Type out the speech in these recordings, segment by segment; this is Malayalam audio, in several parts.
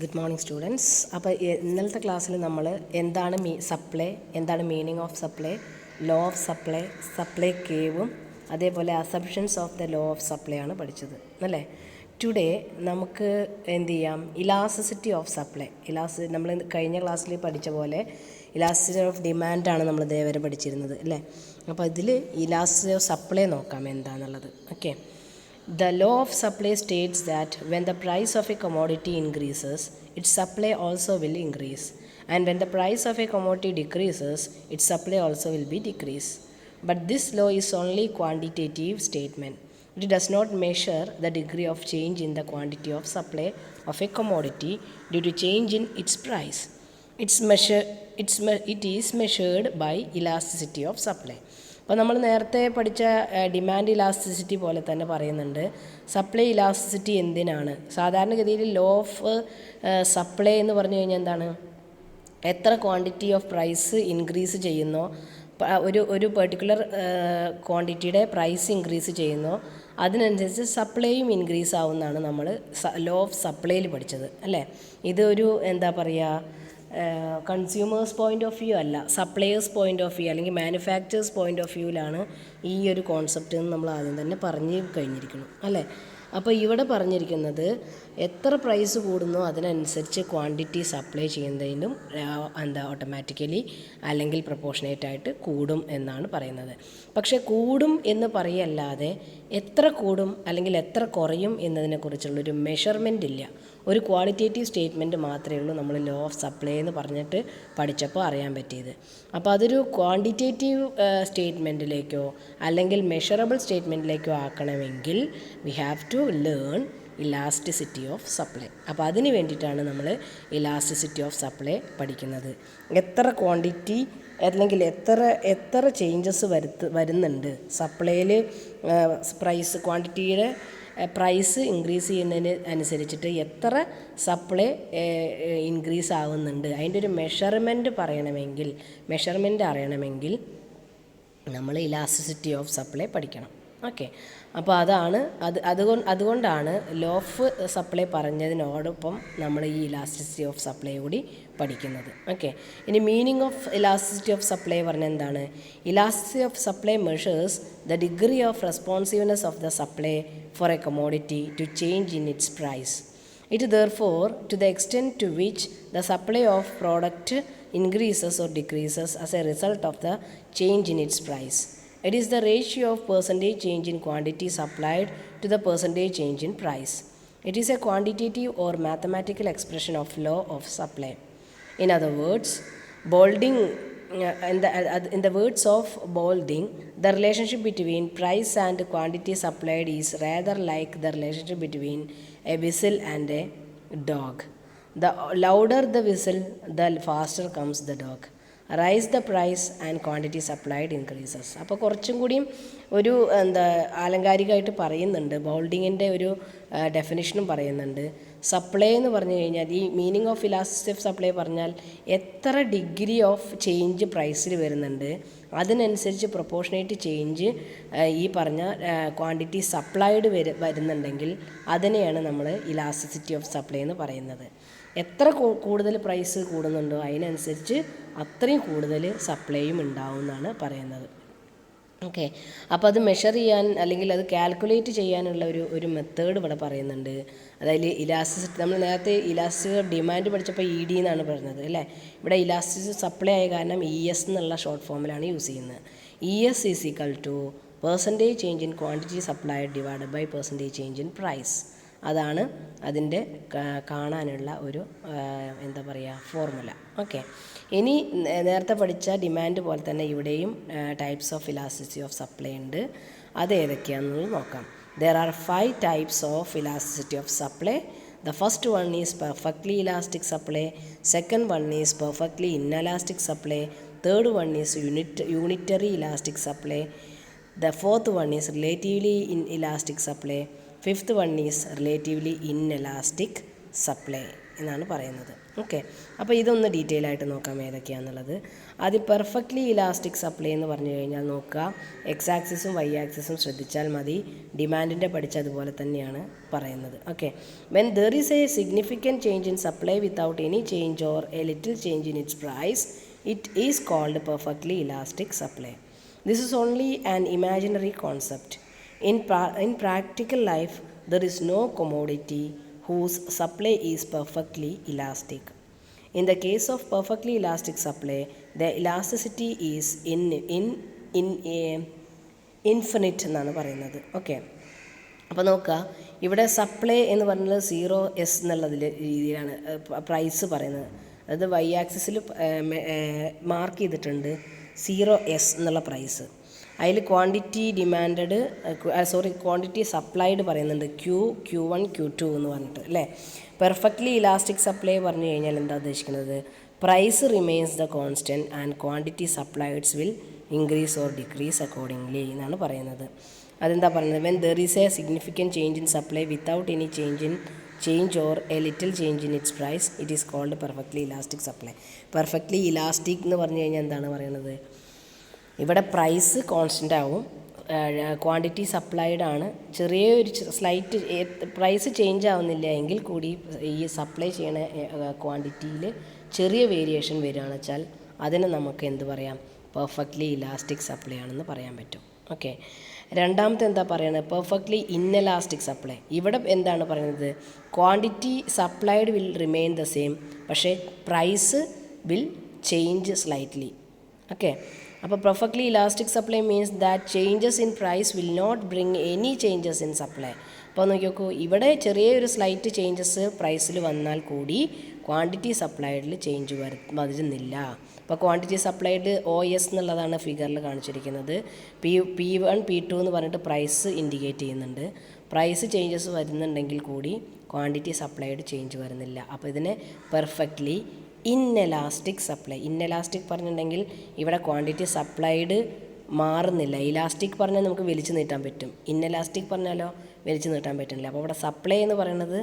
Good morning students. അപ്പോൾ ഇന്നലത്തെ ക്ലാസ്സിൽ നമ്മൾ എന്താണ് സപ്ലൈ, എന്താണ് meaning of supply, law of supply, supply കേവും അതേപോലെ assumptions of the law of supply ആണ് പഠിച്ചത് അല്ലേ. ടുഡേ നമുക്ക് എന്ത് ചെയ്യാം, ഇലാസ്റ്റിസിറ്റി ഓഫ് സപ്ലൈ. നമ്മൾ കഴിഞ്ഞ ക്ലാസ്സിൽ പഠിച്ച പോലെ ഇലാസ്റ്റിസിറ്റി ഓഫ് ഡിമാൻഡാണ് നമ്മൾ ഇതേവരെ പഠിച്ചിരുന്നത് അല്ലേ. അപ്പോൾ ഇതിൽ ഇലാസ്റ്റിസിറ്റി ഓഫ് സപ്ലൈ നോക്കാം എന്താണെന്നുള്ളത്. Okay, the law of supply states that when the price of a commodity increases, its supply also will increase, and when the price of a commodity decreases, its supply also will be decrease. But this law is only quantitative statement. It does not measure the degree of change in the quantity of supply of a commodity due to change in its price. It is measured by elasticity of supply. അപ്പോൾ നമ്മൾ നേരത്തെ പഠിച്ച ഡിമാൻഡ് ഇലാസ്റ്റിസിറ്റി പോലെ തന്നെ പറയുന്നുണ്ട് സപ്ലൈ ഇലാസ്റ്റിസിറ്റി എന്തിനാണ്. സാധാരണഗതിയിൽ ലോ ഓഫ് സപ്ലൈ എന്ന് പറഞ്ഞു കഴിഞ്ഞാൽ എന്താണ്, എത്ര ക്വാണ്ടിറ്റി ഓഫ് പ്രൈസ് ഇൻക്രീസ് ചെയ്യുന്നോ, ഒരു പെർട്ടിക്കുലർ ക്വാണ്ടിറ്റിയുടെ പ്രൈസ് ഇൻക്രീസ് ചെയ്യുന്നോ അതിനനുസരിച്ച് സപ്ലൈയും ഇൻക്രീസ് ആവുമെന്നാണ് നമ്മൾ ലോ ഓഫ് സപ്ലൈയിൽ പഠിച്ചത് അല്ലേ. ഇതൊരു എന്താ പറയുക, കൺസ്യൂമേഴ്സ് പോയിൻ്റ് ഓഫ് വ്യൂ അല്ല, സപ്ലയേഴ്സ് പോയിൻ്റ് ഓഫ് വ്യൂ അല്ലെങ്കിൽ മാനുഫാക്ചേഴ്സ് പോയിൻ്റ് ഓഫ് വ്യൂവിലാണ് ഈ ഒരു കോൺസെപ്റ്റ് എന്ന് നമ്മൾ ആദ്യം തന്നെ പറഞ്ഞു കഴിഞ്ഞിരിക്കണം അല്ലേ. അപ്പോൾ ഇവിടെ പറഞ്ഞിരിക്കുന്നത് എത്ര പ്രൈസ് കൂടുന്നോ അതിനനുസരിച്ച് ക്വാണ്ടിറ്റി സപ്ലൈ ചെയ്യുന്നതിനും ഓട്ടോമാറ്റിക്കലി അല്ലെങ്കിൽ പ്രൊപ്പോർഷനേറ്റായിട്ട് കൂടും എന്നാണ് പറയുന്നത്. പക്ഷേ കൂടും എന്ന് പറയല്ലാതെ എത്ര കൂടും അല്ലെങ്കിൽ എത്ര കുറയും എന്നതിനെക്കുറിച്ചുള്ളൊരു മെഷർമെൻ്റ് ഇല്ല. ഒരു ക്വാളിറ്റേറ്റീവ് സ്റ്റേറ്റ്മെൻറ്റ് മാത്രമേ ഉള്ളൂ നമ്മൾ ലോ ഓഫ് സപ്ലൈ എന്ന് പറഞ്ഞിട്ട് പഠിച്ചപ്പോൾ അറിയാൻ പറ്റിയത്. അപ്പോൾ അതൊരു ക്വാണ്ടിറ്റേറ്റീവ് സ്റ്റേറ്റ്മെൻറ്റിലേക്കോ അല്ലെങ്കിൽ മെഷറബിൾ സ്റ്റേറ്റ്മെൻറ്റിലേക്കോ ആക്കണമെങ്കിൽ we have to learn elasticity of supply. അപ്പോൾ അതിന് വേണ്ടിയിട്ടാണ് നമ്മൾ ഇലാസ്റ്റിസിറ്റി ഓഫ് സപ്ലൈ പഠിക്കുന്നത്. എത്ര ക്വാണ്ടിറ്റി അല്ലെങ്കിൽ എത്ര ചേഞ്ചസ് വരുന്നുണ്ട് സപ്ലൈയിൽ, പ്രൈസ് ക്വാണ്ടിറ്റിയുടെ പ്രൈസ് ഇൻക്രീസ് ചെയ്യുന്നതിന് അനുസരിച്ചിട്ട് എത്ര സപ്ലൈ ഇൻക്രീസ് ആവുന്നുണ്ട്, അതിൻ്റെ ഒരു മെഷർമെൻറ്റ് അറിയണമെങ്കിൽ നമ്മൾ ഇലാസ്റ്റിസിറ്റി ഓഫ് സപ്ലൈ പഠിക്കണം. ഓക്കെ, അപ്പോൾ അതുകൊണ്ടാണ് ലോ ഓഫ് സപ്ലൈ പറഞ്ഞതിനോടൊപ്പം നമ്മൾ ഈ ഇലാസ്റ്റിസിറ്റി ഓഫ് സപ്ലൈ കൂടി പഠിക്കുന്നത്. ഓക്കെ, ഇനി meaning of elasticity of supply പറഞ്ഞാൽ എന്താണ്. Elasticity of supply measures the degree of responsiveness of the supply four A commodity to change in its price. It therefore, to the extent to which the supply of product increases or decreases as a result of the change in its price. It is the ratio of percentage change in quantity supplied to the percentage change in price. It is a quantitative or mathematical expression of law of supply. In other words, in the words of Balding, the relationship between price and quantity supplied is rather like the relationship between a whistle and a dog. The louder the whistle, the faster comes the dog. Raise the price and quantity supplied increases. അപ്പോൾ കുറച്ചും കൂടിയും ഒരു ആലങ്കാരികമായിട്ട് പറയുന്നുണ്ട്. ബോൾഡിങ്ങിൻ്റെ ഒരു ഡെഫിനിഷനും പറയുന്നുണ്ട്. സപ്ലൈ എന്ന് പറഞ്ഞു കഴിഞ്ഞാൽ ഈ meaning of elasticity of supply പറഞ്ഞാൽ എത്ര ഡിഗ്രി ഓഫ് ചേഞ്ച് പ്രൈസിൽ വരുന്നുണ്ട് അതിനനുസരിച്ച് പ്രൊപ്പോർഷനേറ്റ് ചേഞ്ച് ഈ പറഞ്ഞ ക്വാണ്ടിറ്റി സപ്ലൈഡ് വരുന്നുണ്ടെങ്കിൽ അതിനെയാണ് നമ്മൾ ഇലാസ്റ്റിസിറ്റി ഓഫ് സപ്ലൈ എന്ന് പറയുന്നത്. എത്ര കൂടുതൽ പ്രൈസ് കൂടുന്നുണ്ടോ അതിനനുസരിച്ച് അത്രയും കൂടുതൽ സപ്ലൈയും ഉണ്ടാവും എന്നാണ് പറയുന്നത്. ഓക്കെ, അപ്പോൾ അത് മെഷർ ചെയ്യാൻ അല്ലെങ്കിൽ അത് കാൽക്കുലേറ്റ് ചെയ്യാനുള്ള ഒരു മെത്തേഡ് ഇവിടെ പറയുന്നുണ്ട്. അതായത് ഇലാസ്റ്റിസിറ്റി, നമ്മൾ നേരത്തെ ഇലാസ്റ്റിക് ഡിമാൻഡ് പഠിച്ചപ്പോൾ ED എന്നാണ് പറഞ്ഞത് അല്ലേ. ഇവിടെ ഇലാസ്റ്റിക് സപ്ലൈ ആയ കാരണം ES എന്നുള്ള ഷോർട്ട് ഫോമിലാണ് യൂസ് ചെയ്യുന്നത്. ES is equal to percentage change in quantity supplied divided by percentage change in price. അതാണ് അതിൻ്റെ കാണാനുള്ള ഒരു എന്താ പറയുക ഫോർമുല. ഓക്കെ, ഇനി നേരത്തെ പഠിച്ച ഡിമാൻഡ് പോലെ തന്നെ ഇവിടെയും types of elasticity of supply ഉണ്ട്. അത് ഏതൊക്കെയാണെന്ന് നോക്കാം. There are 5 types of elasticity of supply. The first one is perfectly elastic supply. Second one is perfectly inelastic supply. Third one is unitary elastic supply. The fourth one is relatively inelastic supply. Fifth one is relatively inelastic supply. എന്നാണ് പറയുന്നത്. ഓക്കെ, അപ്പോൾ ഇതൊന്ന് ഡീറ്റെയിൽ ആയിട്ട് നോക്കാം ഏതൊക്കെയാണെന്നുള്ളത്. ആദ്യം പെർഫെക്റ്റ്ലി ഇലാസ്റ്റിക് സപ്ലൈ എന്ന് പറഞ്ഞു കഴിഞ്ഞാൽ നോക്കുക, എക്സ് ആക്സിസും വൈ ആക്സിസും ശ്രദ്ധിച്ചാൽ മതി. ഡിമാൻഡിൻ്റെ പഠിച്ചതുപോലെ തന്നെയാണ് പറയുന്നത്. Okay, when there is a significant change in supply without any change or a little change in its price, it is called perfectly elastic supply. This is only an imaginary concept. In practical life, there is no commodity whose supply is perfectly elastic. In the case of perfectly elastic supply, the elasticity is infinite എന്നാണ് പറയുന്നത്. ഓക്കെ, അപ്പോൾ നോക്കുക, ഇവിടെ സപ്ലൈ എന്ന് പറയുന്നത് 0s എന്നുള്ള രീതിയിലാണ് പ്രൈസ് പറയുന്നത്. അതായത് വൈ ആക്സിസിൽ മാർക്ക് ചെയ്തിട്ടുണ്ട് 0s എന്നുള്ള പ്രൈസ്. അതിൽ ക്വാണ്ടിറ്റി ഡിമാൻഡ് ക്വാണ്ടിറ്റി സപ്ലൈഡ് പറയുന്നുണ്ട് Q1 Q2 എന്ന് പറഞ്ഞിട്ട് അല്ലേ. പെർഫെക്റ്റ്ലി ഇലാസ്റ്റിക് സപ്ലൈ പറഞ്ഞു കഴിഞ്ഞാൽ എന്താ ഉദ്ദേശിക്കുന്നത്? Price remains the constant and quantity supplied will increase or decrease accordingly എന്നാണ് പറയുന്നത്. അതെന്താ പറയുന്നത്? When there is a significant change in supply without any change or a little change in its price, it is called perfectly elastic supply. Perfectly elastic എന്ന് പറഞ്ഞു കഴിഞ്ഞാൽ എന്താണ് പറയുന്നത്? ഇവിടെ പ്രൈസ് കോൺസ്റ്റൻ്റ് ആവും, ക്വാണ്ടിറ്റി സപ്ലൈഡ് ആണ്, ചെറിയൊരു സ്ലൈറ്റ് പ്രൈസ് ചേഞ്ച് ആവുന്നില്ല എങ്കിൽ കൂടി ഈ സപ്ലൈ ചെയ്യണ ക്വാണ്ടിറ്റിയിൽ ചെറിയ വേരിയേഷൻ വരികയാണെന്ന് വെച്ചാൽ അതിന് നമുക്ക് എന്ത് പറയാം? പെർഫെക്റ്റ്ലി ഇലാസ്റ്റിക് സപ്ലൈ ആണെന്ന് പറയാൻ പറ്റും. ഓക്കെ, രണ്ടാമത്തെ എന്താ പറയുന്നത്? Perfectly inelastic supply. ഇവിടെ എന്താണ് പറയുന്നത്? Quantity supplied will remain the same, പക്ഷേ price will change slightly. Okay, അപ്പോൾ perfectly elastic supply means that changes in price will not bring any changes in supply. അപ്പോൾ നോക്കി നോക്കൂ, ഇവിടെ ചെറിയൊരു സ്ലൈറ്റ് ചേഞ്ചസ് പ്രൈസിൽ വന്നാൽ കൂടി ക്വാണ്ടിറ്റി സപ്ലൈഡിൽ ചേഞ്ച് വരുന്നില്ല. അപ്പോൾ ക്വാണ്ടിറ്റി സപ്ലൈഡ് OS എന്നുള്ളതാണ് ഫിഗറിൽ കാണിച്ചിരിക്കുന്നത്. P1 P2 എന്ന് പറഞ്ഞിട്ട് പ്രൈസ് ഇൻഡിക്കേറ്റ് ചെയ്യുന്നുണ്ട്. പ്രൈസ് ചേഞ്ചസ് വരുന്നുണ്ടെങ്കിൽ കൂടി ക്വാണ്ടിറ്റി സപ്ലൈഡ് ചേഞ്ച് വരുന്നില്ല. അപ്പോൾ ഇതിനെ പെർഫെക്റ്റ്ലി ഇൻഎലാസ്റ്റിക് സപ്ലൈ. ഇൻഎലാസ്റ്റിക് പറഞ്ഞിട്ടുണ്ടെങ്കിൽ ഇവിടെ ക്വാണ്ടിറ്റി സപ്ലൈഡ് മാറുന്നില്ല. ഇലാസ്റ്റിക് പറഞ്ഞാൽ നമുക്ക് വലിച്ചു നീട്ടാൻ പറ്റും, ഇൻഎലാസ്റ്റിക് പറഞ്ഞാലോ വലിച്ചു നീട്ടാൻ പറ്റുന്നില്ല. അപ്പോൾ ഇവിടെ സപ്ലൈ എന്ന് പറയുന്നത്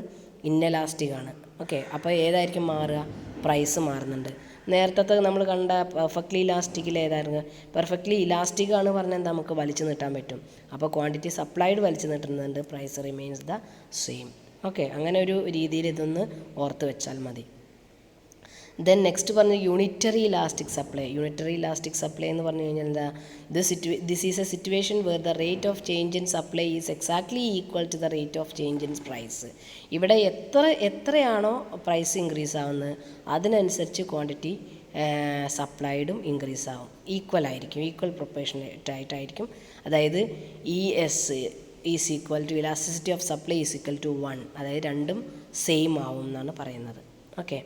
ഇൻഎലാസ്റ്റിക് ആണ്. ഓക്കെ, അപ്പോൾ ഏതായിരിക്കും മാറുക? പ്രൈസ് മാറുന്നുണ്ട്. നേരത്തെ നമ്മൾ കണ്ട പെർഫെക്റ്റ്ലി ഇലാസ്റ്റിക്കിൽ ഏതായിരുന്നു? പെർഫെക്റ്റ്ലി ഇലാസ്റ്റിക് ആണ് പറഞ്ഞാൽ എന്താ? നമുക്ക് വലിച്ചു നീട്ടാൻ പറ്റും. അപ്പോൾ ക്വാണ്ടിറ്റി സപ്ലൈഡ് വലിച്ചു നീട്ടുന്നുണ്ട്, price remains the same. Okay, അങ്ങനെ ഒരു രീതിയിൽ ഇതൊന്ന് ഓർത്ത് വെച്ചാൽ മതി. ദെൻ നെക്സ്റ്റ് പറഞ്ഞ unitary elastic supply. Unitary elastic supply എന്ന് പറഞ്ഞു കഴിഞ്ഞാൽ എന്താ? This is a situation where the rate of change in supply is exactly equal to the rate of change in price. ഇവിടെ എത്രയാണോ പ്രൈസ് ഇൻക്രീസ് ആവുന്നത് അതിനനുസരിച്ച് ക്വാണ്ടിറ്റി സപ്ലൈഡും ഇൻക്രീസ് ആവും. ഈക്വൽ ആയിരിക്കും, ഈക്വൽ പ്രൊപ്പോർഷനേറ്റ് ആയിട്ടായിരിക്കും. അതായത് ES is equal to elasticity of supply is equal to 1. അതായത് രണ്ടും സെയിം ആവും എന്നാണ് പറയുന്നത്. ഓക്കെ,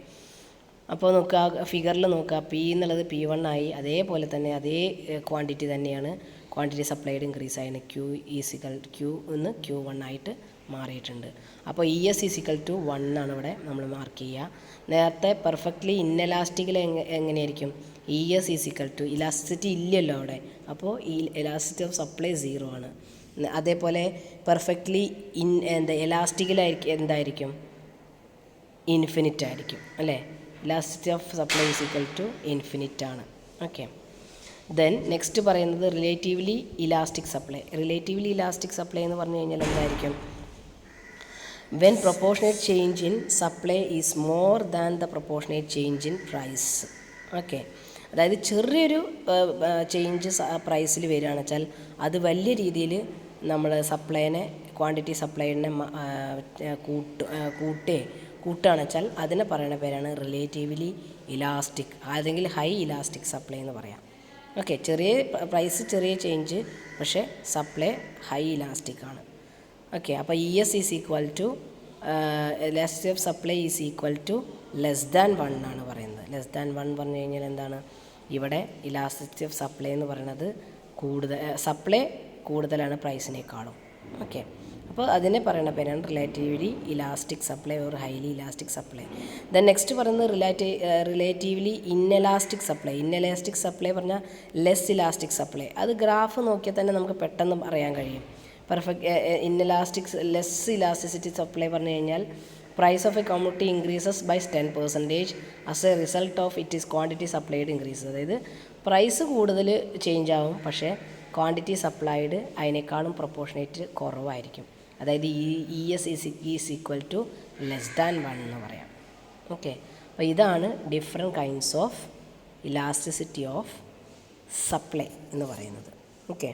അപ്പോൾ നോക്കുക, ഫിഗറിൽ നോക്കുക, P എന്നുള്ളത് P1 ആയി, അതേപോലെ തന്നെ അതേ ക്വാണ്ടിറ്റി തന്നെയാണ് ക്വാണ്ടിറ്റി സപ്ലൈഡ് ഇൻക്രീസ് ആയിരുന്നു. Q എന്ന് Q1 ആയിട്ട് മാറിയിട്ടുണ്ട്. അപ്പോൾ ES ഈസിക്കൽ ടു 1 ആണ് ഇവിടെ നമ്മൾ മാർക്ക് ചെയ്യുക. നേരത്തെ പെർഫെക്റ്റ്ലി ഇൻഎലാസ്റ്റിക്കിൽ എങ്ങനെയായിരിക്കും? ES ഈസിക്കൽ ടു ഇലാസ്റ്റിസിറ്റി ഇല്ലല്ലോ അവിടെ, അപ്പോൾ ഈ എലാസ്റ്റിസിറ്റി ഓഫ് സപ്ലൈ 0 ആണ്. അതേപോലെ പെർഫെക്റ്റ്ലി എലാസ്റ്റിക്കിലായിരിക്കും എന്തായിരിക്കും? ഇൻഫിനിറ്റ് ആയിരിക്കും അല്ലേ. Elasticity of supply is equal to infinite ആണ്. ഓക്കെ, ദെൻ നെക്സ്റ്റ് പറയുന്നത് relatively elastic supply. Relatively elastic supply എന്ന് പറഞ്ഞു കഴിഞ്ഞാൽ എന്തായിരിക്കും? When proportionate change in supply is more than the proportionate change in price. Okay, അതായത് ചെറിയൊരു ചേഞ്ച് പ്രൈസിൽ വരികയാണെന്ന് വെച്ചാൽ അത് വലിയ രീതിയിൽ നമ്മൾ സപ്ലൈനെ ക്വാണ്ടിറ്റി സപ്ലൈനെ കൂട്ടുകയാണെന്ന് വെച്ചാൽ അതിനെ പറയുന്ന പേരാണ് റിലേറ്റീവ്ലി ഇലാസ്റ്റിക്, അല്ലെങ്കിൽ ഹൈ ഇലാസ്റ്റിക് സപ്ലൈ എന്ന് പറയാം. ഓക്കെ, ചെറിയ പ്രൈസ് ചെറിയ ചേഞ്ച്, പക്ഷേ സപ്ലൈ ഹൈ ഇലാസ്റ്റിക് ആണ്. ഓക്കെ, അപ്പോൾ ES is equal to elasticity of supply is equal to less than 1 ആണ് പറയുന്നത്. ലെസ് ദാൻ 1 പറഞ്ഞു കഴിഞ്ഞാൽ എന്താണ്? ഇവിടെ ഇലാസ്റ്റിസിറ്റി ഓഫ് സപ്ലൈ എന്ന് പറയുന്നത് സപ്ലൈ കൂടുതലാണ് പ്രൈസിനേക്കാളും. ഓക്കെ, അപ്പോൾ അതിനെ പറയുന്ന പേരാണ് relatively elastic supply or highly elastic supply. Then next പറയുന്നത് relatively inelastic supply. Inelastic supply പറഞ്ഞാൽ ലെസ് ഇലാസ്റ്റിക് സപ്ലൈ. അത് ഗ്രാഫ് നോക്കിയാൽ തന്നെ നമുക്ക് പെട്ടെന്ന് അറിയാൻ കഴിയും. ഇൻഎലാസ്റ്റിക് ലെസ് ഇലാസ്റ്റിസിറ്റി സപ്ലൈ പറഞ്ഞു കഴിഞ്ഞാൽ price of a commodity increases by 10% as a result of it is quantity supplied increases. അതായത് പ്രൈസ് കൂടുതൽ ചേഞ്ച് ആവും, പക്ഷേ ക്വാണ്ടിറ്റി സപ്ലൈഡ് അതിനേക്കാളും പ്രൊപ്പോർഷനേറ്റ് കുറവായിരിക്കും. അതായത് ES ഈസ് ഈക്വൽ ടു <1 എന്ന് പറയാം. ഓക്കെ, അപ്പോൾ ഇതാണ് different kinds of elasticity of supply എന്ന് പറയുന്നത്. ഓക്കെ.